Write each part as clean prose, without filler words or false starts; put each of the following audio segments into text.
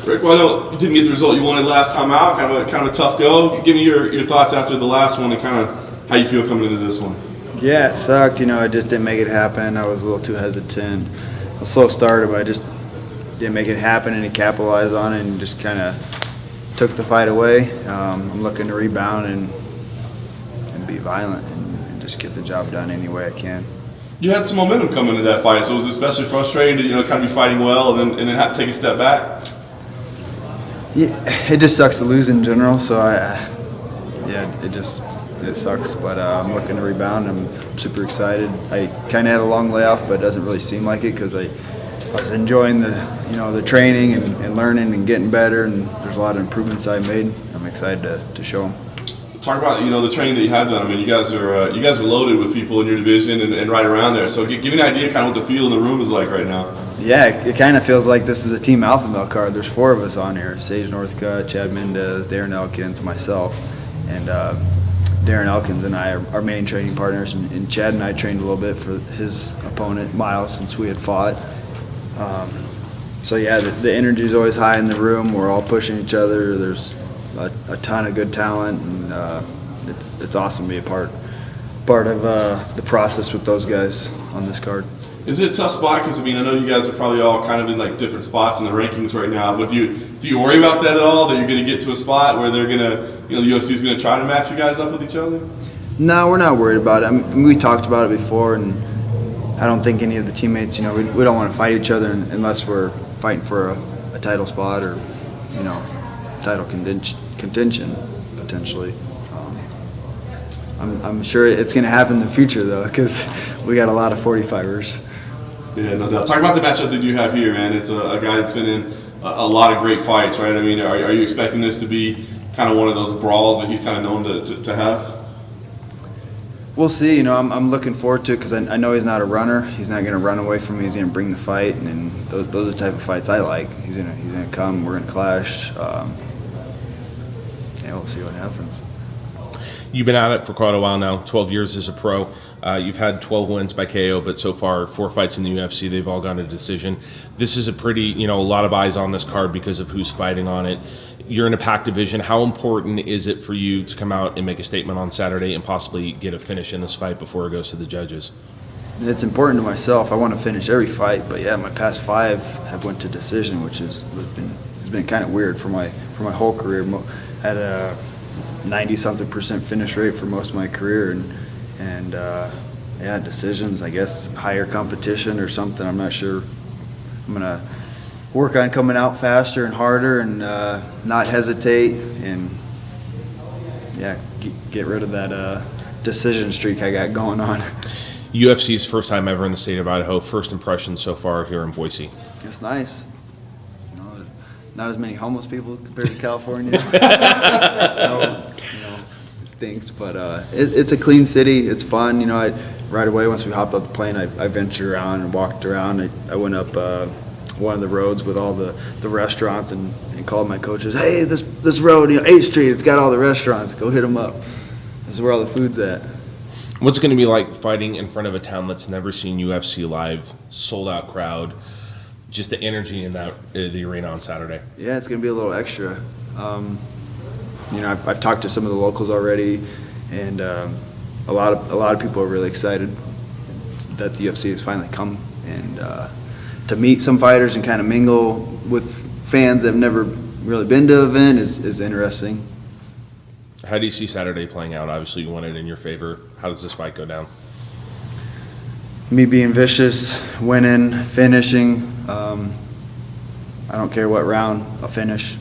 Rick, well, I know you didn't get the result you wanted last time out. Kind of a tough go. Give me your thoughts after the last one and kind of how you feel coming into this one. Yeah, it sucked. I just didn't make it happen. I was a little too hesitant. A slow starter, but I just didn't make it happen, and he capitalized on it and just kind of took the fight away. I'm looking to rebound and be violent and just get the job done any way I can. You had some momentum coming into that fight, so it was especially frustrating to kind of be fighting well and then have to take a step back. Yeah, it just sucks to lose in general. So it sucks. But I'm looking to rebound. I'm super excited. I kind of had a long layoff, but it doesn't really seem like it because I was enjoying the training and learning and getting better. And there's a lot of improvements I made. I'm excited to show them. Talk about the training that you have done. I mean, you guys are loaded with people in your division and right around there. So give me an idea kind of what the feel in the room is like right now. Yeah, it kind of feels like this is a Team Alpha Male card. There's 4 of us on here: Sage Northcutt, Chad Mendez, Darren Elkins, myself, and Darren Elkins and I are our main training partners. And Chad and I trained a little bit for his opponent Miles since we had fought. So yeah, the energy is always high in the room. We're all pushing each other. There's a ton of good talent, and it's awesome to be a part of the process with those guys on this card. Is it a tough spot? Because I know you guys are probably all kind of in like different spots in the rankings right now. But do you worry about that at all? That you're going to get to a spot where they're the UFC is going to try to match you guys up with each other? No, we're not worried about it. I mean, we talked about it before, and I don't think any of the teammates, we don't want to fight each other unless we're fighting for a title spot or title contention potentially. I'm sure it's going to happen in the future though, because we got a lot of 45ers. Yeah, no doubt. Talk about the matchup that you have here, man. It's a guy that's been in a lot of great fights, right? I mean, are you expecting this to be kind of one of those brawls that he's kind of known to have? We'll see. I'm looking forward to it because I know he's not a runner. He's not going to run away from me. He's going to bring the fight, and those are the type of fights I like. He's going to come. We're going to clash. Yeah, we'll see what happens. You've been at it for quite a while now, 12 years as a pro. You've had 12 wins by KO, but so far 4 fights in the UFC, they've all gone to decision. This is a pretty, a lot of eyes on this card because of who's fighting on it. You're in a packed division. How important is it for you to come out and make a statement on Saturday and possibly get a finish in this fight before it goes to the judges? It's important to myself. I want to finish every fight, but yeah, my past 5 have went to decision, which has been kind of weird for my whole career. I had a 90-something% finish rate for most of my career, and yeah, decisions, I guess, higher competition or something. I'm not sure. I'm gonna work on coming out faster and harder and not hesitate, and yeah, get rid of that decision streak I got going on. UFC's first time ever in the state of Idaho. First impressions so far here in Boise. It's nice. Not as many homeless people compared to California. It stinks, but it's a clean city. It's fun. Right away once we hopped off the plane, I ventured around and walked around. I went up one of the roads with all the restaurants and called my coaches. Hey, this road, 8th Street, it's got all the restaurants. Go hit them up. This is where all the food's at. What's it going to be like fighting in front of a town that's never seen UFC live, sold out crowd? Just the energy in the arena on Saturday. Yeah, it's going to be a little extra. I've talked to some of the locals already, and a lot of people are really excited that the UFC has finally come, and to meet some fighters and kind of mingle with fans that have never really been to an event is interesting. How do you see Saturday playing out? Obviously, you won it in your favor. How does this fight go down? Me being vicious, winning, finishing. I don't care what round, I'll finish.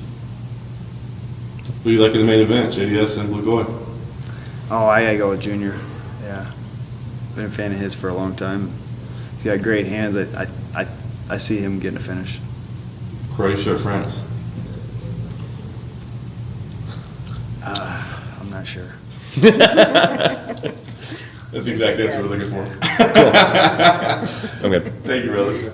Who do you like in the main event, JDS and Blue Goy? Oh, I gotta go with Junior. Yeah, been a fan of his for a long time. He's got great hands. I see him getting a finish. Croatia or France? I'm not sure. That's the exact answer we're looking for. Okay. Thank you, brother.